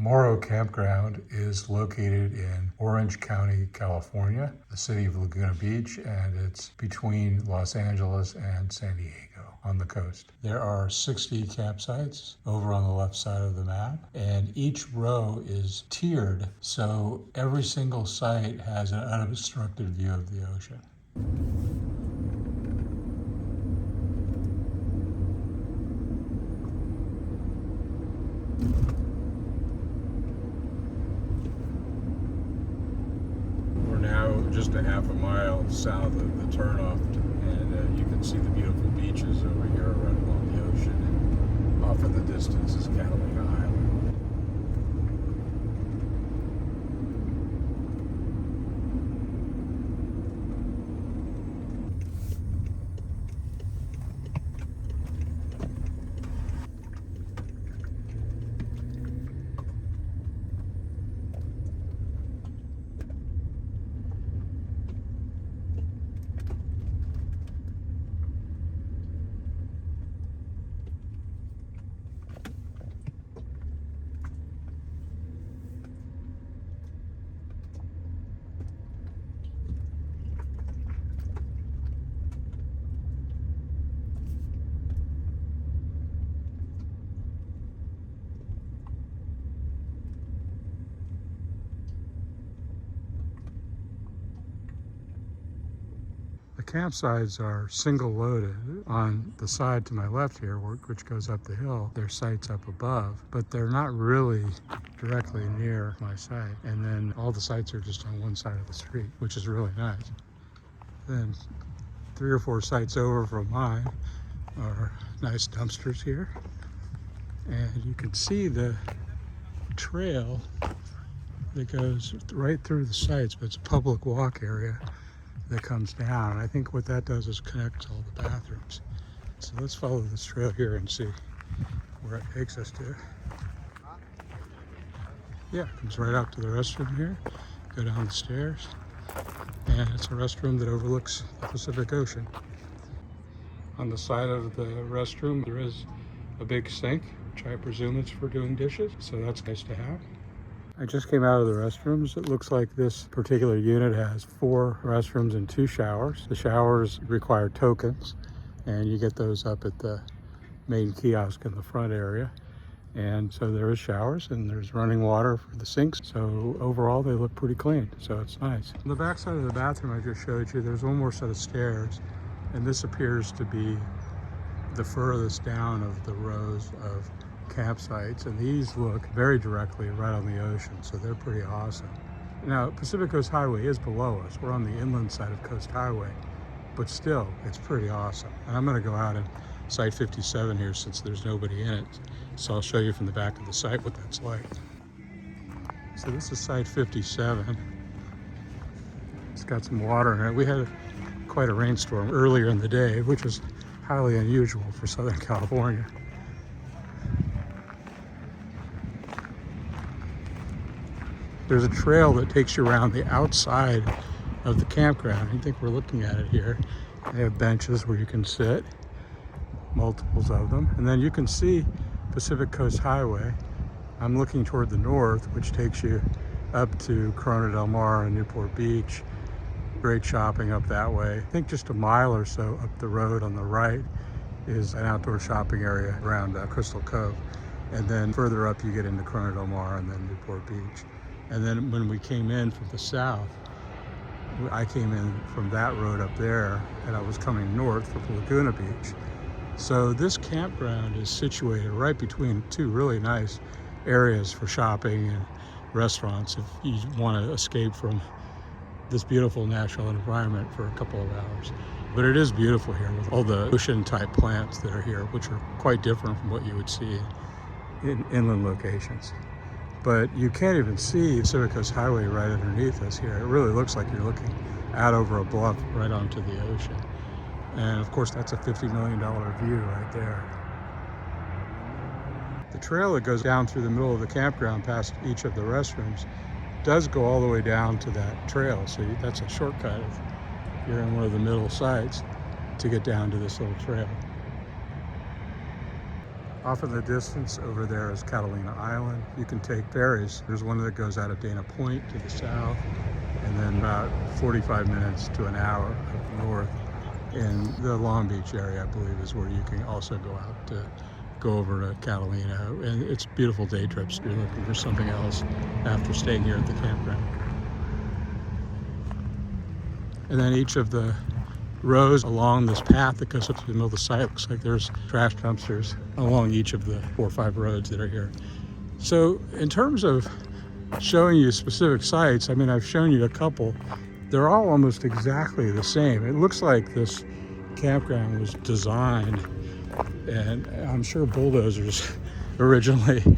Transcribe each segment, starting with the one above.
Moro Campground is located in Orange County, California, the city of Laguna Beach, and it's between Los Angeles and San Diego on the coast. There are 60 campsites over on the left side of the map, and each row is tiered, so every single site has an unobstructed view of the ocean. We're now just a half a mile south of the turnoff, and you can see the beautiful beaches over here right along the ocean, and off in the distance is Catalina Island. The campsites are single loaded. On the side to my left here, which goes up the hill, there's sites up above, but they're not really directly near my site. And then all the sites are just on one side of the street, which is really nice. Then 3 or 4 sites over from mine are nice dumpsters here. And you can see the trail that goes right through the sites, but it's a public walk area that comes down. I think what that does is connects all the bathrooms. So let's follow this trail here and see where it takes us to. Yeah, it comes right out to the restroom here. Go down the stairs, and it's a restroom that overlooks the Pacific Ocean. On the side of the restroom, there is a big sink, which I presume is for doing dishes, so that's nice to have. I just came out of the restrooms. It looks like this particular unit has 4 restrooms and 2 showers. The showers require tokens, and you get those up at the main kiosk in the front area. And so there is showers, and there's running water for the sinks. So overall, they look pretty clean, so it's nice. On the back side of the bathroom I just showed you, there's one more set of stairs, and this appears to be the furthest down of the rows of campsites, and these look very directly right on the ocean, so they're pretty awesome. Now, Pacific Coast Highway is below us. We're on the inland side of Coast Highway, but still, it's pretty awesome. And I'm going to go out and Site 57 here since there's nobody in it, so I'll show you from the back of the site what that's like. So this is Site 57. It's got some water in it. We had quite a rainstorm earlier in the day, which was highly unusual for Southern California. There's a trail that takes you around the outside of the campground. I think we're looking at it here. They have benches where you can sit, multiples of them. And then you can see Pacific Coast Highway. I'm looking toward the north, which takes you up to Corona del Mar and Newport Beach. Great shopping up that way. I think just a mile or so up the road on the right is an outdoor shopping area around Crystal Cove. And then further up you get into Corona del Mar and then Newport Beach. And then when we came in from the south, I came in from that road up there, and I was coming north from Laguna Beach. So this campground is situated right between 2 really nice areas for shopping and restaurants if you want to escape from this beautiful natural environment for a couple of hours. But it is beautiful here with all the ocean-type plants that are here, which are quite different from what you would see in inland locations. But you can't even see Pacific Coast Highway right underneath us here. It really looks like you're looking out over a bluff right onto the ocean. And of course, that's a $50 million view right there. The trail that goes down through the middle of the campground past each of the restrooms does go all the way down to that trail. So that's a shortcut if you're in one of the middle sites to get down to this little trail. Off in the distance over there is Catalina Island. You can take ferries. There's one that goes out of Dana Point to the south, and then about 45 minutes to an hour up north in the Long Beach area, I believe, is where you can also go out to go over to Catalina. And it's beautiful day trips if you're looking for something else after staying here at the campground. And then each of the rows along this path that goes up to the middle of the site, looks like there's trash dumpsters along each of the 4 or 5 roads that are here. So in terms of showing you specific sites, I mean, I've shown you a couple. They're all almost exactly the same. It looks like this campground was designed, and I'm sure bulldozers originally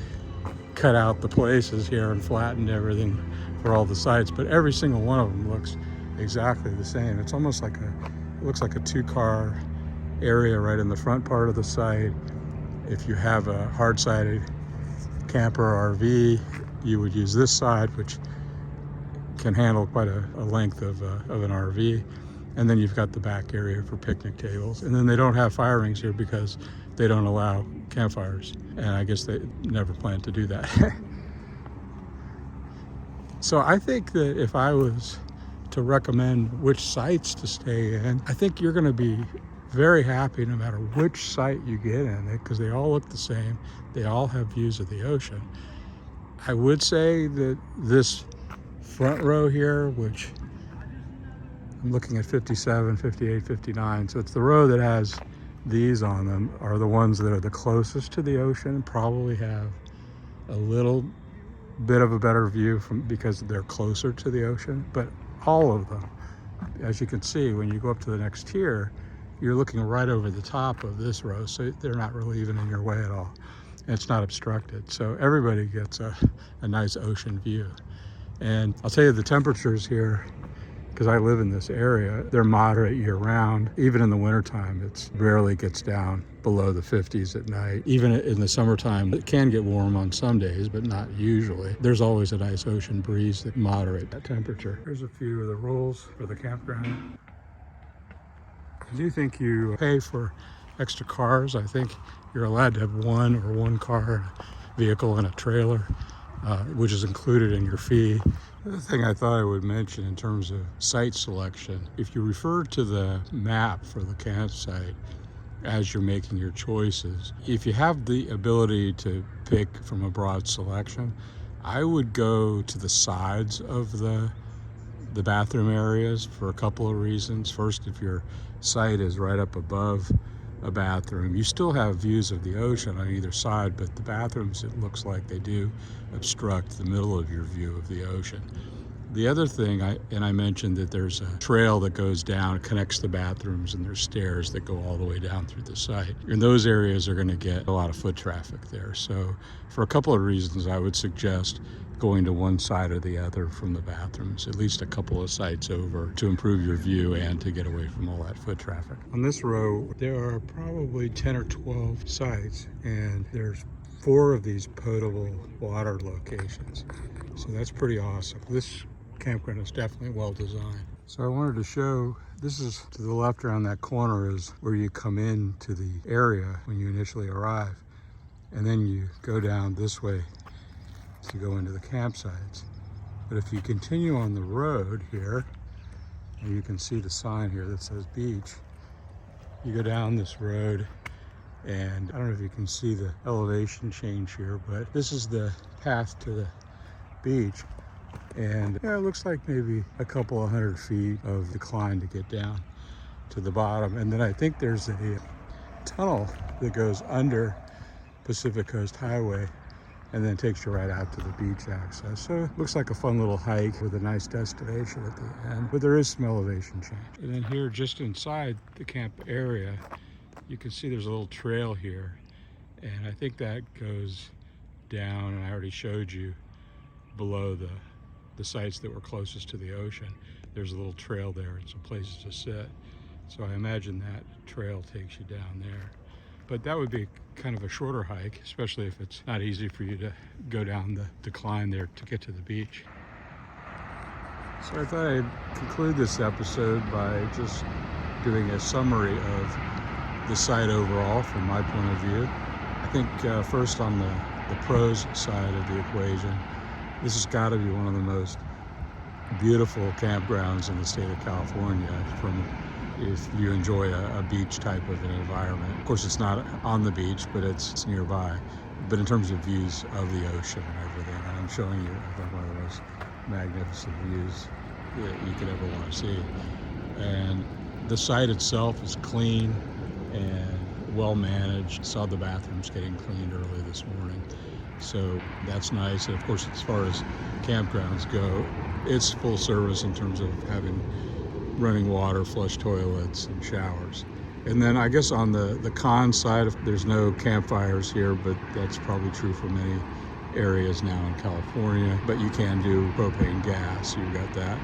cut out the places here and flattened everything for all the sites, but every single one of them looks exactly the same. It's almost like it looks like a 2-car area right in the front part of the site. If you have a hard-sided camper or RV, you would use this side, which can handle quite a length of an RV. And then you've got the back area for picnic tables. And then they don't have fire rings here because they don't allow campfires. And I guess they never planned to do that. So I think that if I was to recommend which sites to stay in, I think you're gonna be very happy no matter which site you get in it, because they all look the same. They all have views of the ocean. I would say that this front row here, which I'm looking at 57, 58, 59, so it's the row that has these on them, are the ones that are the closest to the ocean, probably have a little bit of a better view because they're closer to the ocean. But all of them, as you can see, when you go up to the next tier, you're looking right over the top of this row, so they're not really even in your way at all. And it's not obstructed, so everybody gets a nice ocean view. And I'll tell you, the temperatures here, because I live in this area, they're moderate year-round. Even in the wintertime, it rarely gets down below the 50s at night. Even in the summertime, it can get warm on some days, but not usually. There's always a nice ocean breeze that moderates that temperature. Here's a few of the rules for the campground. I do think you pay for extra cars. I think you're allowed to have one car vehicle and a trailer, which is included in your fee. The other thing I thought I would mention in terms of site selection, if you refer to the map for the campsite as you're making your choices, if you have the ability to pick from a broad selection, I would go to the sides of the bathroom areas for a couple of reasons. First, if your site is right up above a bathroom, you still have views of the ocean on either side, but the bathrooms, it looks like they do obstruct the middle of your view of the ocean. The other thing, I mentioned that there's a trail that goes down, connects the bathrooms, and there's stairs that go all the way down through the site. And those areas are going to get a lot of foot traffic there. So for a couple of reasons, I would suggest going to one side or the other from the bathrooms, at least a couple of sites over, to improve your view and to get away from all that foot traffic. On this row, there are probably 10 or 12 sites, and there's 4 of these potable water locations. So that's pretty awesome. This campground is definitely well designed. So I wanted to show, this is to the left around that corner is where you come into the area when you initially arrive. And then you go down this way to go into the campsites. But if you continue on the road here, and you can see the sign here that says beach, you go down this road, and I don't know if you can see the elevation change here, but this is the path to the beach. And yeah, it looks like maybe a couple of 100 feet of decline to get down to the bottom. And then I think there's a tunnel that goes under Pacific Coast Highway and then takes you right out to the beach access. So it looks like a fun little hike with a nice destination at the end, but there is some elevation change. And then here, just inside the camp area, you can see there's a little trail here. And I think that goes down, and I already showed you below the sites that were closest to the ocean. There's a little trail there and some places to sit. So I imagine that trail takes you down there. But that would be kind of a shorter hike, especially if it's not easy for you to go down the decline there to get to the beach. So I thought I'd conclude this episode by just doing a summary of the site overall from my point of view. I think first on the pros side of the equation, this has got to be one of the most beautiful campgrounds in the state of California from if you enjoy a beach type of an environment. Of course, it's not on the beach, but it's nearby. But in terms of views of the ocean and everything, and I'm showing you, I think, one of the most magnificent views that you could ever want to see. And the site itself is clean and well managed. Saw the bathrooms getting cleaned early this morning, so that's nice. And of course, as far as campgrounds go, it's full service in terms of having running water, flush toilets, and showers. And then I guess on the con side, there's no campfires here, but that's probably true for many areas now in California. But you can do propane gas, you've got that.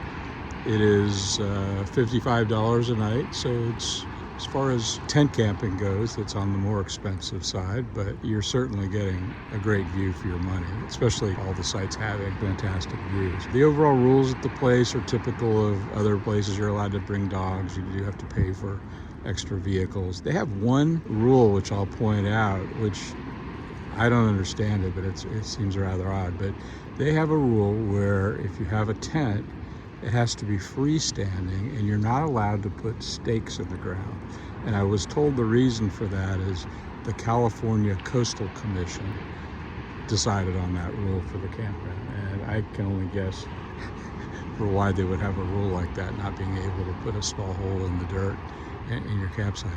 It is $55 a night, so it's, as far as tent camping goes, it's on the more expensive side, but you're certainly getting a great view for your money, especially all the sites having fantastic views. The overall rules at the place are typical of other places. You're allowed to bring dogs. You do have to pay for extra vehicles. They have one rule, which I'll point out, which I don't understand it, but it seems rather odd. But they have a rule where if you have a tent, it has to be freestanding, and you're not allowed to put stakes in the ground. And I was told the reason for that is the California Coastal Commission decided on that rule for the campground. And I can only guess for why they would have a rule like that, not being able to put a small hole in the dirt in your campsite.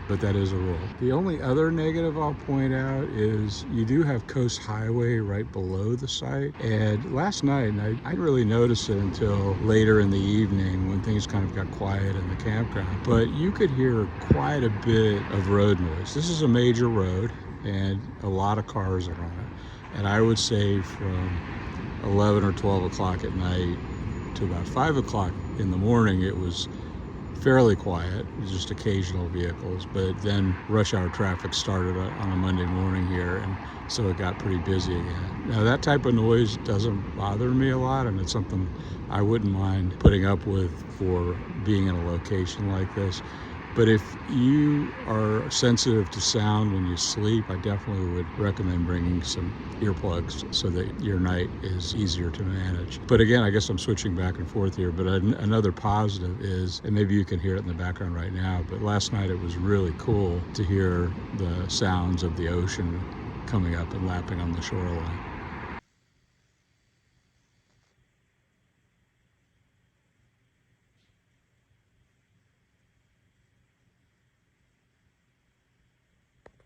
But that is a rule. The only other negative I'll point out is you do have Coast Highway right below the site. And last night, and I didn't really notice it until later in the evening when things kind of got quiet in the campground, but you could hear quite a bit of road noise. This is a major road and a lot of cars are on it. And I would say from 11 or 12 o'clock at night to about 5 o'clock in the morning, it was fairly quiet, just occasional vehicles, but then rush hour traffic started on a Monday morning here, and so it got pretty busy again. Now that type of noise doesn't bother me a lot, and it's something I wouldn't mind putting up with for being in a location like this. But if you are sensitive to sound when you sleep, I definitely would recommend bringing some earplugs so that your night is easier to manage. But again, I guess I'm switching back and forth here, but another positive is, and maybe you can hear it in the background right now, but last night it was really cool to hear the sounds of the ocean coming up and lapping on the shoreline.